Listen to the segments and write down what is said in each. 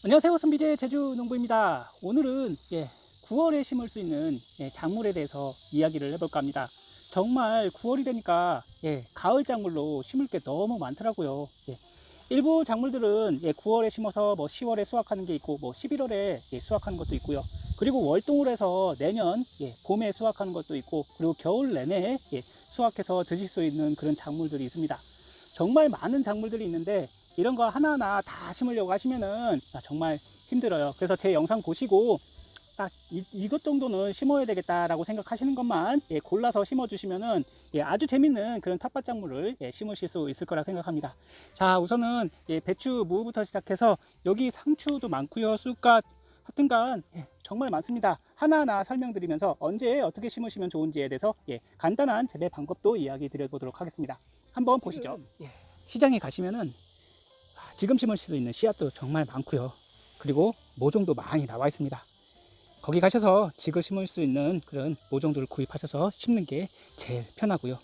안녕하세요. 선비제 제주농부입니다. 오늘은 9월에 심을 수 있는 작물에 대해서 이야기를 해볼까 합니다. 정말 9월이 되니까 가을 작물로 심을 게 너무 많더라고요. 일부 작물들은 9월에 심어서 뭐 10월에 수확하는 게 있고 뭐 11월에 수확하는 것도 있고요. 그리고 월동을 해서 내년 봄에 수확하는 것도 있고, 그리고 겨울 내내 수확해서 드실 수 있는 그런 작물들이 있습니다. 정말 많은 작물들이 있는데 이런 거 하나하나 다 심으려고 하시면은 정말 힘들어요. 그래서 제 영상 보시고 딱 이것 정도는 심어야 되겠다라고 생각하시는 것만 골라서 심어 주시면은 아주 재밌는 그런 텃밭 작물을 심으실 수 있을 거라 생각합니다. 자, 우선은 배추 무부터 시작해서 여기 상추도 많고요, 쑥갓, 하여튼간 정말 많습니다. 하나하나 설명드리면서 언제 어떻게 심으시면 좋은지에 대해서 간단한 재배 방법도 이야기 드려보도록 하겠습니다. 한번 보시죠. 시장에 가시면은 지금 심을 수 있는 씨앗도 정말 많고요. 그리고 모종도 많이 나와 있습니다. 거기 가셔서 지금 심을 수 있는 그런 모종들을 구입하셔서 심는 게 제일 편하고요.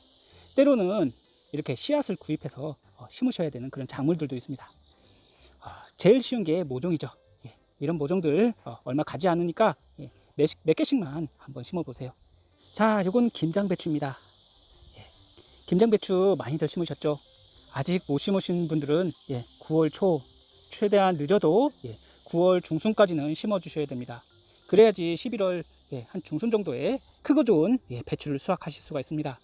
때로는 이렇게 씨앗을 구입해서 심으셔야 되는 그런 작물들도 있습니다. 제일 쉬운 게 모종이죠. 이런 모종들 얼마 가지 않으니까 몇 개씩만 한번 심어 보세요. 자, 이건 김장배추입니다. 김장배추 많이들 심으셨죠? 아직 못 심으신 분들은 9월 초, 최대한 늦어도 9월 중순까지는 심어 주셔야 됩니다. 그래야지 11월 한 중순 정도에 크고 좋은 배추를 수확하실 수가 있습니다.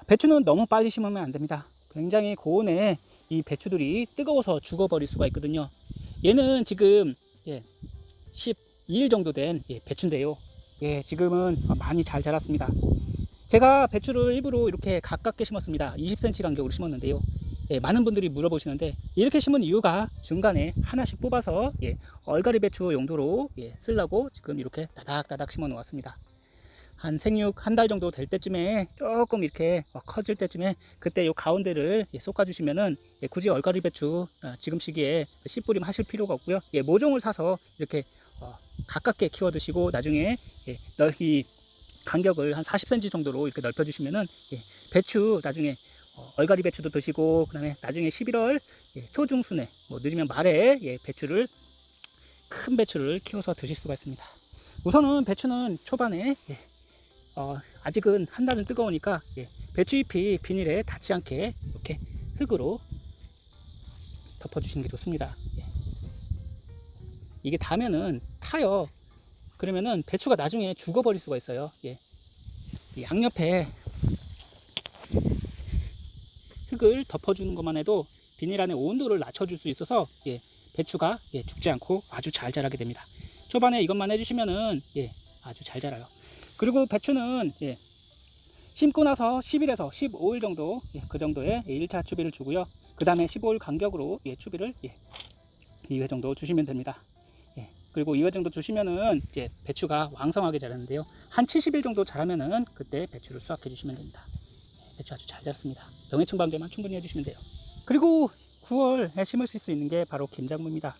배추는 너무 빨리 심으면 안 됩니다. 굉장히 고온에 이 배추들이 뜨거워서 죽어버릴 수가 있거든요. 얘는 지금 12일 정도 된 배추인데요. 지금은 많이 잘 자랐습니다. 제가 배추를 일부러 이렇게 가깝게 심었습니다. 20cm 간격으로 심었는데요. 많은 분들이 물어보시는데, 이렇게 심은 이유가 중간에 하나씩 뽑아서 얼갈이 배추 용도로 쓰려고 지금 이렇게 다닥다닥 심어 놓았습니다. 한 생육 한 달 정도 될 때쯤에 조금 이렇게 커질 때쯤에 그때 요 가운데를 솎아 주시면은 굳이 얼갈이 배추 지금 시기에 씨 뿌림 하실 필요가 없고요. 모종을 사서 이렇게 가깝게 키워 드시고 나중에 이 간격을 한 40cm 정도로 이렇게 넓혀 주시면은 배추 나중에 얼갈이 배추도 드시고, 그 다음에 나중에 11월 초중순에 뭐 늦으면 말에 배추를 큰 배추를 키워서 드실 수가 있습니다. 우선은 배추는 초반에 아직은 한 달은 뜨거우니까 배추잎이 비닐에 닿지 않게 이렇게 흙으로 덮어주시는 게 좋습니다. 이게 닿으면은 타요. 그러면은 배추가 나중에 죽어버릴 수가 있어요. 양옆에 흙을 덮어주는 것만 해도 비닐 안에 온도를 낮춰줄 수 있어서 배추가 죽지 않고 아주 잘 자라게 됩니다. 초반에 이것만 해주시면은 아주 잘 자라요. 그리고 배추는 심고 나서 10일에서 15일 정도 그 정도의 1차 추비를 주고요. 그 다음에 15일 간격으로 추비를 2회 정도 주시면 됩니다. 그리고 2회 정도 주시면은 배추가 왕성하게 자라는데요. 한 70일 정도 자라면은 그때 배추를 수확해 주시면 됩니다. 배추 아주 잘 자랐습니다. 병해충 방제만 충분히 해주시면 돼요. 그리고 9월에 심을 수 있는 게 바로 김작물입니다.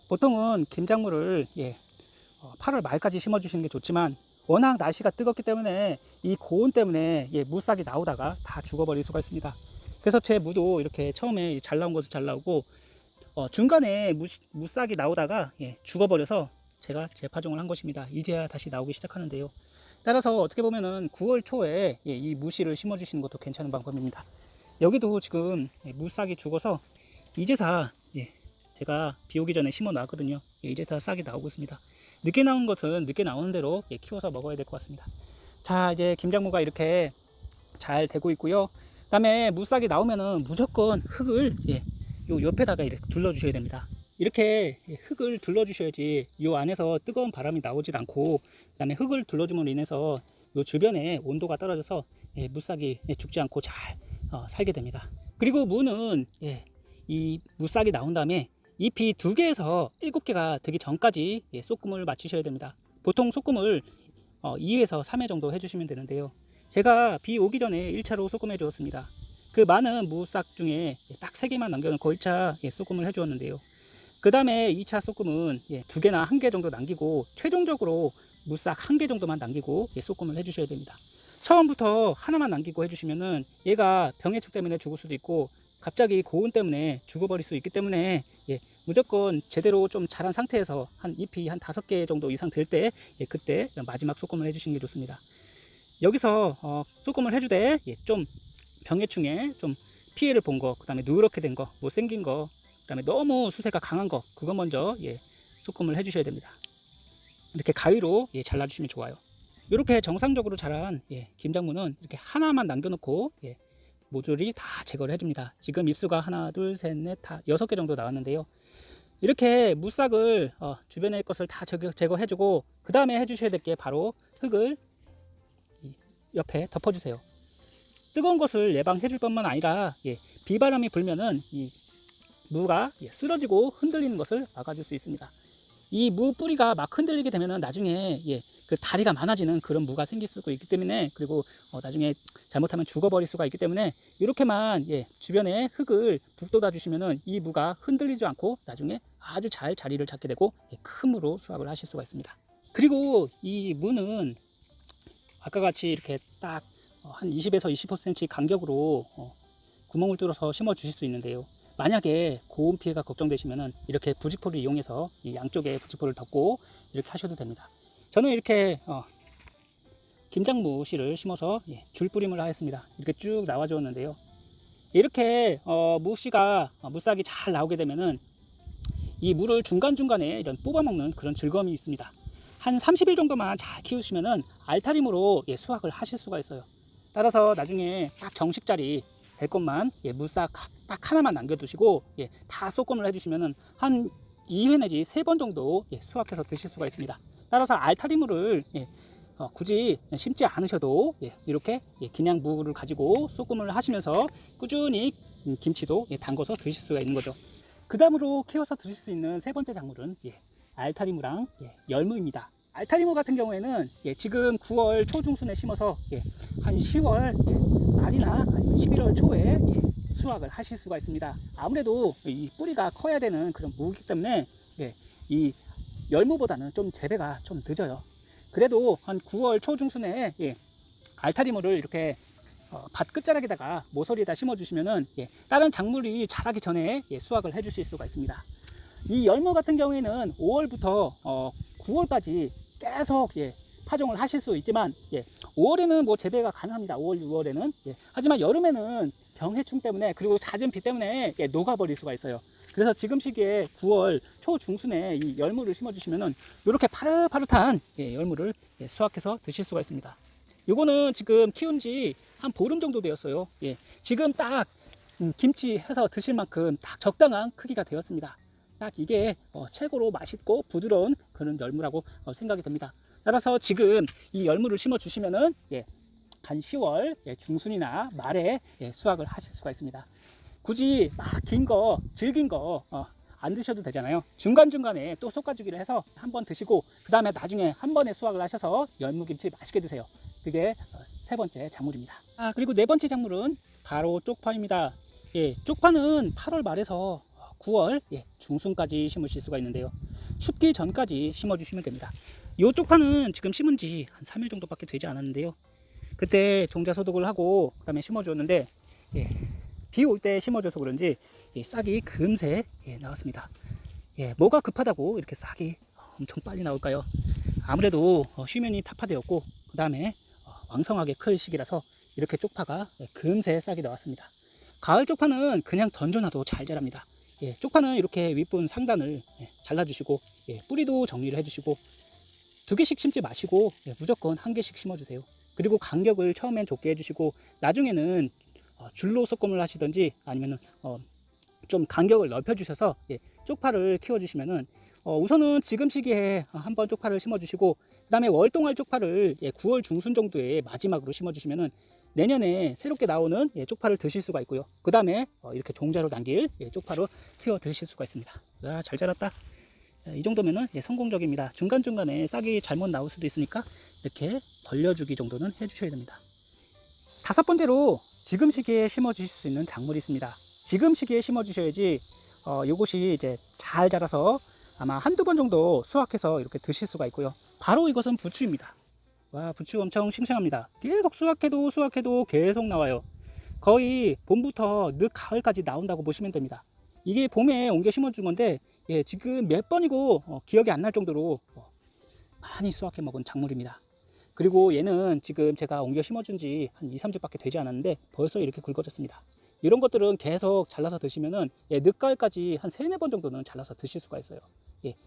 보통은 김작물을 8월 말까지 심어 주시는 게 좋지만, 워낙 날씨가 뜨겁기 때문에 이 고온 때문에 무싹이 나오다가 다 죽어버릴 수가 있습니다. 그래서 제 무도 이렇게 처음에 잘 나온 것은 잘 나오고 중간에 무싹이 나오다가 죽어버려서 제가 재파종을 한 것입니다. 이제야 다시 나오기 시작하는데요. 따라서 어떻게 보면은 9월 초에 이 무씨를 심어 주시는 것도 괜찮은 방법입니다. 여기도 지금 무싹이 죽어서 이제사 제가 비 오기 전에 심어 놨거든요. 이제사 싹이 나오고 있습니다. 늦게 나온 것은 늦게 나오는 대로 키워서 먹어야 될 것 같습니다. 자, 이제 김작무가 이렇게 잘 되고 있고요. 그 다음에 무싹이 나오면은 무조건 흙을 요 옆에다가 이렇게 둘러 주셔야 됩니다. 이렇게 흙을 둘러 주셔야지 요 안에서 뜨거운 바람이 나오질 않고, 그 다음에 흙을 둘러줌으로 인해서 요 주변에 온도가 떨어져서 무싹이 죽지 않고 잘 살게 됩니다. 그리고 무는 이 무싹이 나온 다음에 잎이 2개에서 7개가 되기 전까지 쏘금을 맞추셔야 됩니다. 보통 쏘금을 2회에서 3회 정도 해주시면 되는데요. 제가 비 오기 전에 1차로 쏘금 해주었습니다. 그 많은 무싹 중에 딱 3개만 남겨놓고 1차 쏘금을 해주었는데요. 그 다음에 2차 쏘금은 2개나 1개 정도 남기고, 최종적으로 무싹 1개 정도만 남기고 쏘금을 해주셔야 됩니다. 처음부터 하나만 남기고 해주시면은 얘가 병해충 때문에 죽을 수도 있고, 갑자기 고온 때문에 죽어버릴 수 있기 때문에 무조건 제대로 좀 자란 상태에서 한 잎이 한 5개 정도 이상 될 때, 그때 마지막 쏘꼼을 해주시는 게 좋습니다. 여기서 쏘꼼을 해주되 좀 병해충에 좀 피해를 본 거, 그 다음에 누렇게 된 거, 못생긴 거, 그 다음에 너무 수세가 강한 거, 그거 먼저 쏘꼼을 해주셔야 됩니다. 이렇게 가위로 잘라주시면 좋아요. 이렇게 정상적으로 자란 김장무는 이렇게 하나만 남겨놓고 모조리 다 제거를 해줍니다. 지금 잎수가 하나, 둘, 셋, 넷, 다 6개 정도 나왔는데요. 이렇게 무싹을 주변의 것을 다 제거해주고 그 다음에 해주셔야 될 게 바로 흙을 옆에 덮어주세요. 뜨거운 것을 예방해줄 뿐만 아니라 비바람이 불면은 이 무가 쓰러지고 흔들리는 것을 막아줄 수 있습니다. 이 무 뿌리가 막 흔들리게 되면은 나중에 그 다리가 많아지는 그런 무가 생길 수가 있기 때문에, 그리고 나중에 잘못하면 죽어버릴 수가 있기 때문에 이렇게만 주변에 흙을 북돋아 주시면은 이 무가 흔들리지 않고 나중에 아주 잘 자리를 잡게 되고 큰 무로 수확을 하실 수가 있습니다. 그리고 이 무는 아까 같이 이렇게 딱 한 20에서 25cm 간격으로 구멍을 뚫어서 심어 주실 수 있는데요. 만약에 고온 피해가 걱정되시면은 이렇게 부직포를 이용해서 이 양쪽에 부직포를 덮고 이렇게 하셔도 됩니다. 저는 이렇게 김장무 씨를 심어서 줄뿌림을 하였습니다. 이렇게 쭉 나와 주었는데요. 이렇게 무씨가 무싹이 잘 나오게 되면은 이 무를 중간중간에 이런 뽑아 먹는 그런 즐거움이 있습니다. 한 30일 정도만 잘 키우시면은 알타리무로 수확을 하실 수가 있어요. 따라서 나중에 딱 정식자리 될 것만 무싹 딱 하나만 남겨두시고 다 쏘꼼을 해주시면은 한 2회 내지 3번 정도 수확해서 드실 수가 있습니다. 따라서 알타리무를 굳이 심지 않으셔도 이렇게 그냥 무를 가지고 쏘꼼을 하시면서 꾸준히 김치도 담궈서 드실 수가 있는 거죠. 그 다음으로 키워서 드실 수 있는 3번째 작물은 알타리무랑 열무입니다. 알타리무 같은 경우에는 지금 9월 초중순에 심어서 한 10월 말이나 아니면 11월 초에 수확을 하실 수가 있습니다. 아무래도 이 뿌리가 커야 되는 그런 무기 때문에 이 열무보다는 좀 재배가 좀 늦어요. 그래도 한 9월 초중순에 알타리무를 이렇게 밭 끝자락에다가 모서리에다 심어 주시면은 다른 작물이 자라기 전에 수확을 해 주실 수가 있습니다. 이 열무 같은 경우에는 5월부터 9월까지 계속 파종을 하실 수 있지만 5월에는 뭐 재배가 가능합니다. 5월, 6월에는. 하지만 여름에는 병해충 때문에, 그리고 잦은 비 때문에 녹아버릴 수가 있어요. 그래서 지금 시기에 9월 초중순에 이 열무를 심어 주시면은 이렇게 파릇파릇한 열무를 수확해서 드실 수가 있습니다. 요거는 지금 키운 지 한 보름 정도 되었어요. 지금 딱 김치 해서 드실 만큼 딱 적당한 크기가 되었습니다. 딱 이게 최고로 맛있고 부드러운 그런 열무라고 생각이 됩니다. 따라서 지금 이 열무를 심어 주시면은 한 10월 중순이나 말에 수확을 하실 수가 있습니다. 굳이 막 긴 거, 질긴 거 안 드셔도 되잖아요. 중간중간에 또 솎아주기를 해서 한번 드시고 그 다음에 나중에 한 번에 수확을 하셔서 열무김치 맛있게 드세요. 그게 3번째 작물입니다. 그리고 4번째 작물은 바로 쪽파입니다. 쪽파는 8월 말에서 9월 중순까지 심으실 수가 있는데요. 춥기 전까지 심어주시면 됩니다. 이 쪽파는 지금 심은 지 한 3일 정도밖에 되지 않았는데요. 그때 종자 소독을 하고 그 다음에 심어주었는데 비 올 때 심어줘서 그런지 싹이 금세 나왔습니다. 뭐가 급하다고 이렇게 싹이 엄청 빨리 나올까요? 아무래도 수면이 타파되었고 그 다음에 왕성하게 클 시기라서 이렇게 쪽파가 금세 싹이 나왔습니다. 가을 쪽파는 그냥 던져놔도 잘 자랍니다. 쪽파는 이렇게 윗분 상단을 잘라주시고 뿌리도 정리를 해주시고 2개씩 심지 마시고 무조건 1개씩 심어주세요. 그리고 간격을 처음엔 좁게 해주시고 나중에는 줄로 쏘꼼을 하시든지 아니면은 좀 간격을 넓혀 주셔서 쪽파를 키워 주시면은 우선은 지금 시기에 한번 쪽파를 심어 주시고 그 다음에 월동할 쪽파를 9월 중순 정도에 마지막으로 심어 주시면은 내년에 새롭게 나오는 쪽파를 드실 수가 있고요. 그 다음에 이렇게 종자로 남길 쪽파로 키워 드실 수가 있습니다. 잘 자랐다. 이 정도면은 성공적입니다. 중간중간에 싹이 잘못 나올 수도 있으니까 이렇게 벌려주기 정도는 해주셔야 됩니다. 5번째로 지금 시기에 심어 주실 수 있는 작물이 있습니다. 지금 시기에 심어 주셔야지 이것이 이제 잘 자라서 아마 한두 번 정도 수확해서 이렇게 드실 수가 있고요. 바로 이것은 부추입니다. 와, 부추 엄청 싱싱합니다. 계속 수확해도 계속 나와요. 거의 봄부터 늦 가을까지 나온다고 보시면 됩니다. 이게 봄에 옮겨 심어 준 건데 예, 지금 몇 번이고 기억이 안 날 정도로 많이 수확해 먹은 작물입니다. 그리고 얘는 지금 제가 옮겨 심어준 지 한 2, 3주밖에 되지 않았는데 벌써 이렇게 굵어졌습니다. 이런 것들은 계속 잘라서 드시면은 늦가을까지 한 3, 4번 정도는 잘라서 드실 수가 있어요.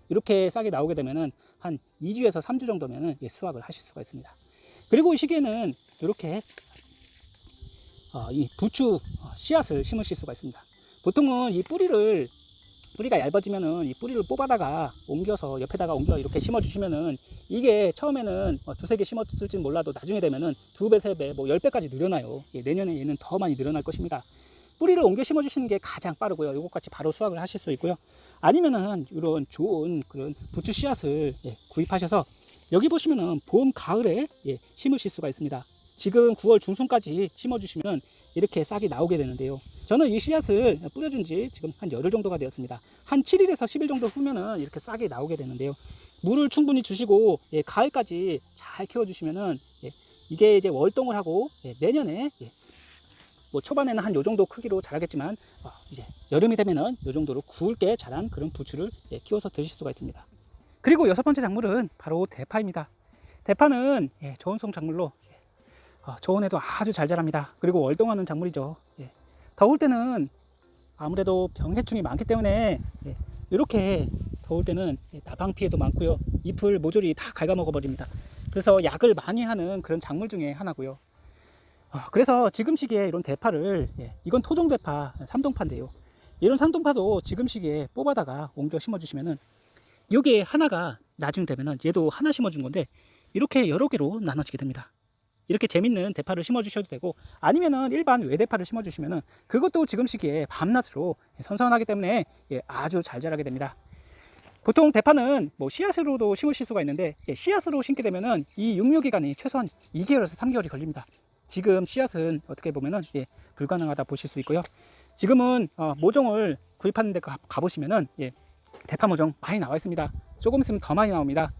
이렇게 싹이 나오게 되면은 한 2주에서 3주 정도면은 수확을 하실 수가 있습니다. 그리고 이 시기에는 이렇게 이 부추 씨앗을 심으실 수가 있습니다. 보통은 이 뿌리가 얇아지면은 이 뿌리를 뽑아다가 옮겨서 옆에다가 옮겨 이렇게 심어주시면은 이게 처음에는 2-3개 심었을진 몰라도 나중에 되면은 2배, 3배, 뭐 10배까지 늘어나요. 내년에 얘는 더 많이 늘어날 것입니다. 뿌리를 옮겨 심어주시는 게 가장 빠르고요. 이것같이 바로 수확을 하실 수 있고요. 아니면은 이런 좋은 그런 부추 씨앗을 구입하셔서 여기 보시면은 봄, 가을에 심으실 수가 있습니다. 지금 9월 중순까지 심어주시면 이렇게 싹이 나오게 되는데요. 저는 이 씨앗을 뿌려준 지 지금 한 열흘 정도가 되었습니다. 한 7일에서 10일 정도 후면은 이렇게 싹이 나오게 되는데요. 물을 충분히 주시고 가을까지 잘 키워주시면은 이게 이제 월동을 하고 내년에 뭐 초반에는 한 요 정도 크기로 자라겠지만 이제 여름이 되면은 요 정도로 굵게 자란 그런 부추를 키워서 드실 수가 있습니다. 그리고 6번째 작물은 바로 대파입니다. 대파는 저온성 작물로 저온에도 아주 잘 자랍니다. 그리고 월동하는 작물이죠. 더울 때는 아무래도 병해충이 많기 때문에 이렇게 더울 때는 나방 피해도 많고요. 잎을 모조리 다 갉아먹어 버립니다. 그래서 약을 많이 하는 그런 작물 중에 하나고요. 그래서 지금 시기에 이런 대파를 이건 토종대파 3동파인데요. 이런 3동파도 지금 시기에 뽑아다가 옮겨 심어주시면은 이게 하나가 나중 되면은 얘도 하나 심어준 건데 이렇게 여러 개로 나눠지게 됩니다. 이렇게 재밌는 대파를 심어주셔도 되고 아니면은 일반 외대파를 심어주시면은 그것도 지금 시기에 밤낮으로 선선하기 때문에 아주 잘 자라게 됩니다. 보통 대파는 뭐 씨앗으로도 심으실 수가 있는데 씨앗으로 심게 되면은 이 육류 기간이 최소한 2개월에서 3개월이 걸립니다. 지금 씨앗은 어떻게 보면은 불가능하다 보실 수 있고요. 지금은 모종을 구입하는 데 가보시면은 대파 모종 많이 나와 있습니다. 조금 있으면 더 많이 나옵니다.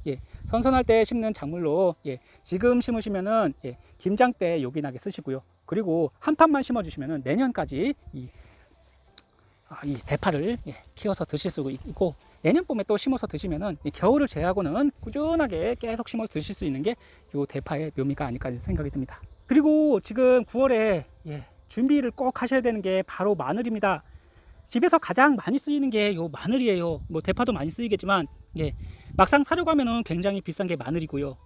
선선할 때 심는 작물로 지금 심으시면은 김장 때 요긴하게 쓰시고요. 그리고 한 판만 심어주시면은 내년까지 이 대파를 키워서 드실 수 있고 내년 봄에 또 심어서 드시면은 겨울을 제외하고는 꾸준하게 계속 심어서 드실 수 있는 게 이 대파의 묘미가 아닐까 생각이 듭니다. 그리고 지금 9월에 준비를 꼭 하셔야 되는 게 바로 마늘입니다. 집에서 가장 많이 쓰이는 게 요 마늘이에요. 뭐 대파도 많이 쓰이겠지만 막상 사려고 하면은 굉장히 비싼 게 마늘이고요.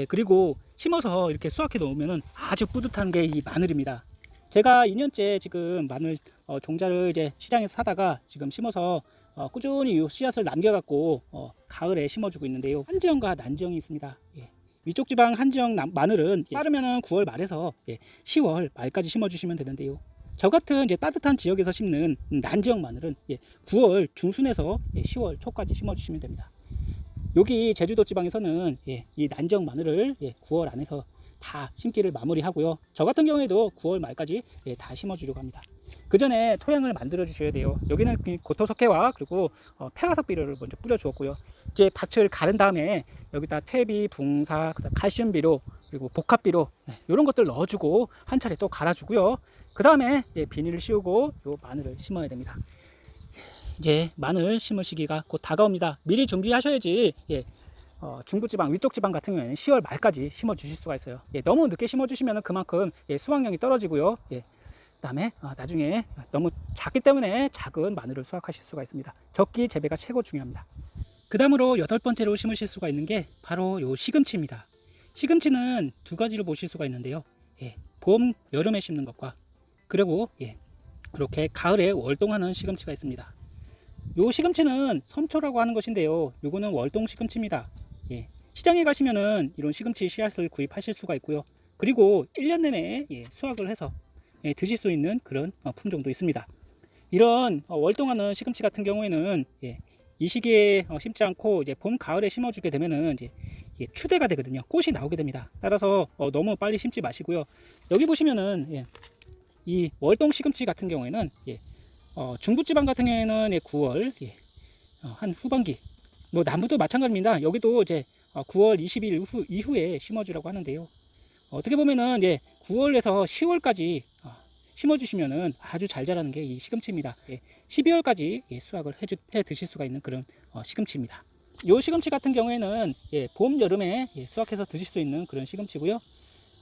그리고 심어서 이렇게 수확해 놓으면은 아주 뿌듯한 게 이 마늘입니다. 제가 2년째 지금 마늘 종자를 이제 시장에서 사다가 지금 심어서 꾸준히 이 씨앗을 남겨갖고 가을에 심어주고 있는데요. 한지형과 난지형이 있습니다. 위쪽 지방 한지형 마늘은 빠르면은 9월 말에서 10월 말까지 심어주시면 되는데요. 저 같은 이제 따뜻한 지역에서 심는 난지형 마늘은 9월 중순에서 10월 초까지 심어주시면 됩니다. 여기 제주도 지방에서는 이 난지형 마늘을 9월 안에서 다 심기를 마무리하고요. 저 같은 경우에도 9월 말까지 다 심어주려고 합니다. 그 전에 토양을 만들어 주셔야 돼요. 여기는 고토석회와 그리고 폐화석 비료를 먼저 뿌려 주었고요. 이제 밭을 가른 다음에 여기다 퇴비, 붕사, 칼슘 비료, 그리고 복합 비료 이런 것들 넣어주고 한 차례 또 갈아주고요. 그 다음에 비닐을 씌우고 요 마늘을 심어야 됩니다. 이제 마늘 심을 시기가 곧 다가옵니다. 미리 준비하셔야지 중부지방, 위쪽 지방 같은 경우에는 10월 말까지 심어 주실 수가 있어요. 너무 늦게 심어 주시면 그만큼 수확량이 떨어지고요. 그 다음에 나중에 너무 작기 때문에 작은 마늘을 수확하실 수가 있습니다. 적기 재배가 최고 중요합니다. 그 다음으로 8번째로 심으실 수가 있는 게 바로 요 시금치입니다. 시금치는 두 가지로 보실 수가 있는데요. 봄, 여름에 심는 것과 그리고 이렇게 가을에 월동하는 시금치가 있습니다. 요 시금치는 섬초라고 하는 것인데요. 요거는 월동 시금치입니다. 시장에 가시면은 이런 시금치 씨앗을 구입하실 수가 있고요. 그리고 1년 내내 수확을 해서 드실 수 있는 그런 품종도 있습니다. 이런 월동하는 시금치 같은 경우에는 이 시기에 심지 않고 이제 봄, 가을에 심어주게 되면은 이제 추대가 되거든요. 꽃이 나오게 됩니다. 따라서 너무 빨리 심지 마시고요. 여기 보시면은 이 월동 시금치 같은 경우에는 중부지방 같은 경우에는 9월 한 후반기, 뭐 남부도 마찬가지입니다. 여기도 이제 9월 20일 이후에 심어주라고 하는데요. 어떻게 보면은 9월에서 10월까지 심어주시면은 아주 잘 자라는 게 이 시금치입니다. 12월까지 수확을 해 드실 수가 있는 그런 시금치입니다. 이 시금치 같은 경우에는 봄, 여름에 수확해서 드실 수 있는 그런 시금치고요.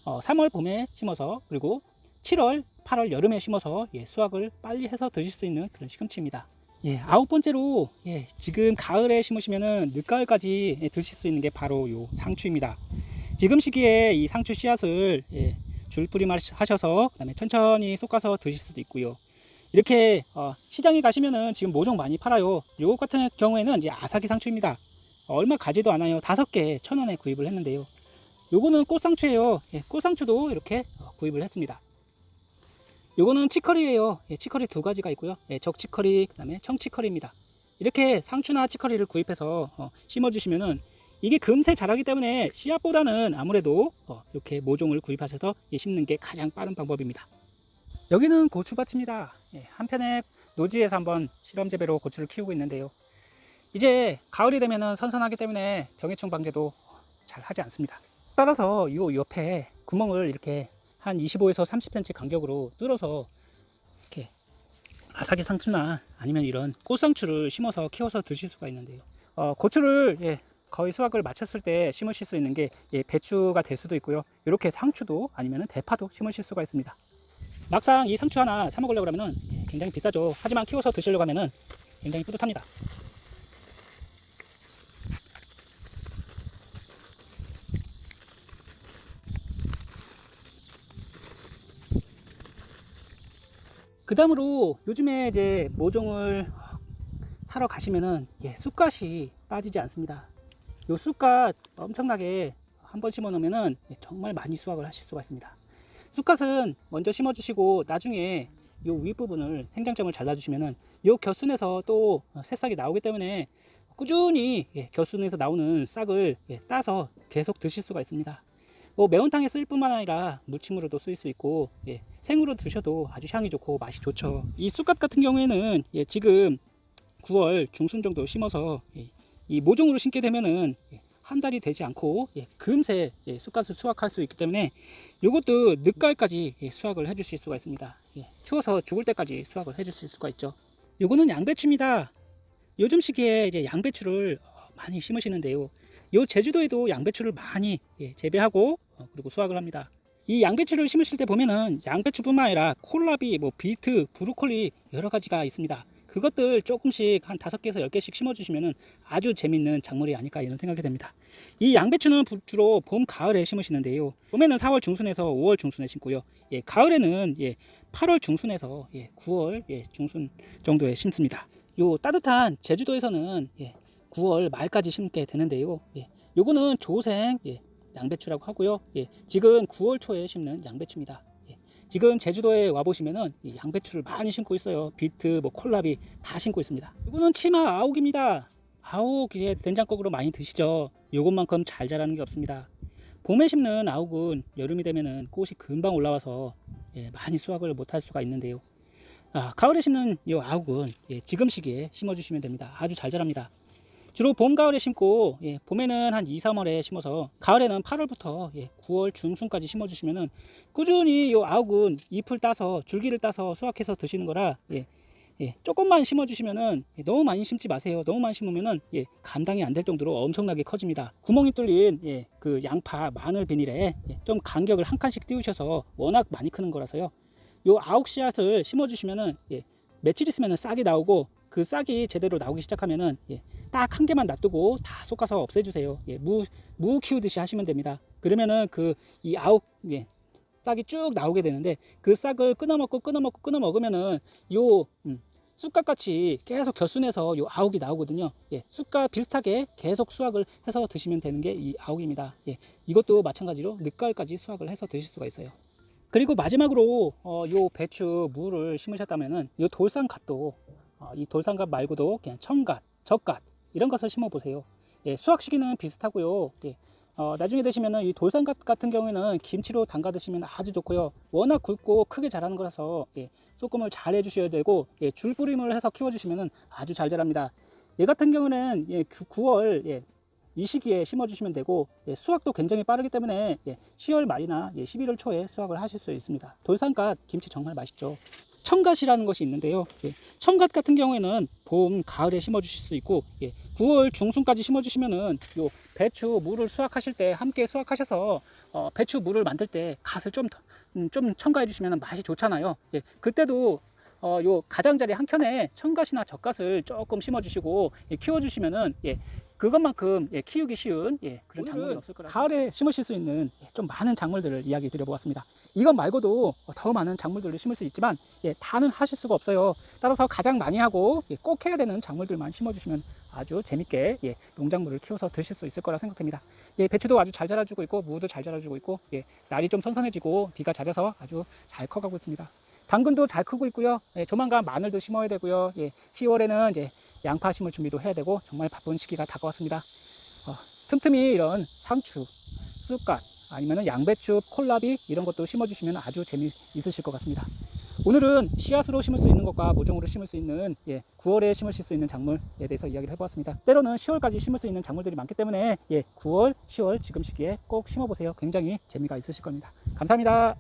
3월 봄에 심어서 그리고 7월, 8월 여름에 심어서 수확을 빨리 해서 드실 수 있는 그런 시금치입니다. 아홉 번째로 지금 가을에 심으시면은 늦가을까지 드실 수 있는 게 바로 요 상추입니다. 지금 시기에 이 상추 씨앗을 줄뿌림 하셔서 그다음에 천천히 솎아서 드실 수도 있고요. 이렇게 시장에 가시면은 지금 모종 많이 팔아요. 요것 같은 경우에는 이제 아사기 상추입니다. 얼마 가지도 않아요. 5개 1,000원에 구입을 했는데요. 요거는 꽃상추예요. 꽃상추도 이렇게 구입을 했습니다. 요거는 치커리예요. 치커리 2가지가 있고요. 적치커리, 그 다음에 청치커리입니다. 이렇게 상추나 치커리를 구입해서 심어주시면은 이게 금세 자라기 때문에 씨앗보다는 아무래도 이렇게 모종을 구입하셔서 심는 게 가장 빠른 방법입니다. 여기는 고추밭입니다. 한편에 노지에서 한번 실험 재배로 고추를 키우고 있는데요. 이제 가을이 되면은 선선하기 때문에 병해충 방제도 잘 하지 않습니다. 따라서 이 옆에 구멍을 이렇게 한 25에서 30cm 간격으로 뚫어서 이렇게 아사기 상추나 아니면 이런 꽃상추를 심어서 키워서 드실 수가 있는데요. 고추를 거의 수확을 마쳤을 때 심으실 수 있는 게 배추가 될 수도 있고요. 이렇게 상추도 아니면 대파도 심으실 수가 있습니다. 막상 이 상추 하나 사 먹으려고 하면은 굉장히 비싸죠. 하지만 키워서 드시려고 하면은 굉장히 뿌듯합니다. 그 다음으로 요즘에 이제 모종을 사러 가시면은 쑥갓이 빠지지 않습니다. 요 쑥갓 엄청나게 한번 심어 놓으면은 정말 많이 수확을 하실 수가 있습니다. 쑥갓은 먼저 심어 주시고 나중에 요 윗부분을 생장점을 잘라 주시면은 요 겨순에서 또 새싹이 나오기 때문에 꾸준히 겨순에서 나오는 싹을 따서 계속 드실 수가 있습니다. 매운탕에 쓸 뿐만 아니라 무침으로도 쓰일 수 있고 생으로 드셔도 아주 향이 좋고 맛이 좋죠. 이 쑥갓 같은 경우에는 지금 9월 중순 정도 심어서 이 모종으로 심게 되면은 한 달이 되지 않고 금세 쑥갓을 수확할 수 있기 때문에 이것도 늦가을까지 수확을 해 주실 수가 있습니다. 추워서 죽을 때까지 수확을 해 주실 수가 있죠. 요거는 양배추입니다. 요즘 시기에 이제 양배추를 많이 심으시는데요. 요 제주도에도 양배추를 많이 재배하고 그리고 수확을 합니다. 이 양배추를 심으실 때 보면은 양배추뿐만 아니라 콜라비, 비트, 브로콜리 여러 가지가 있습니다. 그것들 조금씩 한 5개에서 10개씩 심어주시면은 아주 재밌는 작물이 아닐까 이런 생각이 됩니다. 이 양배추는 주로 봄, 가을에 심으시는데요. 봄에는 4월 중순에서 5월 중순에 심고요. 가을에는 8월 중순에서 9월 중순 정도에 심습니다. 요 따뜻한 제주도에서는 9월 말까지 심게 되는데요. 요거는 조생 양배추라고 하고요. 지금 9월 초에 심는 양배추입니다. 지금 제주도에 와보시면은 양배추를 많이 심고 있어요. 비트, 콜라비 다 심고 있습니다. 이거는 치마 아욱입니다. 아욱 된장국으로 많이 드시죠. 요것만큼 잘 자라는 게 없습니다. 봄에 심는 아욱은 여름이 되면은 꽃이 금방 올라와서 많이 수확을 못할 수가 있는데요. 가을에 심는 이 아욱은 지금 시기에 심어주시면 됩니다. 아주 잘 자랍니다. 주로 봄, 가을에 심고 봄에는 한 2, 3월에 심어서 가을에는 8월부터 9월 중순까지 심어주시면은 꾸준히 이 아욱은 잎을 따서 줄기를 따서 수확해서 드시는 거라 조금만 심어주시면은 너무 많이 심지 마세요. 너무 많이 심으면은 감당이 안 될 정도로 엄청나게 커집니다. 구멍이 뚫린 그 양파, 마늘 비닐에 좀 간격을 한 칸씩 띄우셔서 워낙 많이 크는 거라서요. 요 아욱 씨앗을 심어주시면은 며칠 있으면은 싹이 나오고 그 싹이 제대로 나오기 시작하면은 딱 한 개만 놔두고 다 솎아서 없애주세요. 무 키우듯이 하시면 됩니다. 그러면은 이 아욱 싹이 쭉 나오게 되는데 그 싹을 끊어 먹으면은 요 쑥갓 같이 계속 겨순에서 요 아욱이 나오거든요. 쑥갓 비슷하게 계속 수확을 해서 드시면 되는 게 이 아욱입니다. 이것도 마찬가지로 늦가을까지 수확을 해서 드실 수가 있어요. 그리고 마지막으로 요 배추 무를 심으셨다면은 요 돌산갓도 이 돌산갓 말고도 그냥 청갓, 젓갓 이런 것을 심어 보세요. 수확 시기는 비슷하고요. 나중에 되시면은 이 돌산갓 같은 경우에는 김치로 담가 드시면 아주 좋고요. 워낙 굵고 크게 자라는 거라서 소금을 잘 해주셔야 되고 줄뿌림을 해서 키워주시면은 아주 잘 자랍니다. 얘 같은 경우는 9월 이 시기에 심어주시면 되고, 수확도 굉장히 빠르기 때문에 10월 말이나 11월 초에 수확을 하실 수 있습니다. 돌산갓 김치 정말 맛있죠. 청갓이라는 것이 있는데요. 청갓 같은 경우에는 봄, 가을에 심어주실 수 있고, 9월 중순까지 심어주시면은 요 배추 물을 수확하실 때 함께 수확하셔서 배추 물을 만들 때 갓을 좀 첨가해 주시면 맛이 좋잖아요. 그때도 요 가장자리 한 켠에 청갓이나 젓갓을 조금 심어주시고 키워주시면은 그것만큼 키우기 쉬운 그런 작물이 없을 거라고. 가을에 심으실 수 있는 좀 많은 작물들을 이야기 드려보았습니다. 이것 말고도 더 많은 작물들을 심을 수 있지만 다는 하실 수가 없어요. 따라서 가장 많이 하고 꼭 해야 되는 작물들만 심어주시면 아주 재밌게 농작물을 키워서 드실 수 있을 거라 생각됩니다. 배추도 아주 잘 자라주고 있고, 무도 잘 자라주고 있고, 날이 좀 선선해지고 비가 잦아서 아주 잘 커가고 있습니다. 당근도 잘 크고 있고요. 조만간 마늘도 심어야 되고요. 10월에는 이제 양파 심을 준비도 해야 되고, 정말 바쁜 시기가 다가왔습니다. 틈틈이 이런 상추, 쑥갓, 아니면 양배추, 콜라비 이런 것도 심어주시면 아주 재미있으실 것 같습니다. 오늘은 씨앗으로 심을 수 있는 것과 모종으로 심을 수 있는 9월에 심으실 수 있는 작물에 대해서 이야기를 해보았습니다. 때로는 10월까지 심을 수 있는 작물들이 많기 때문에 9월, 10월 지금 시기에 꼭 심어보세요. 굉장히 재미가 있으실 겁니다. 감사합니다.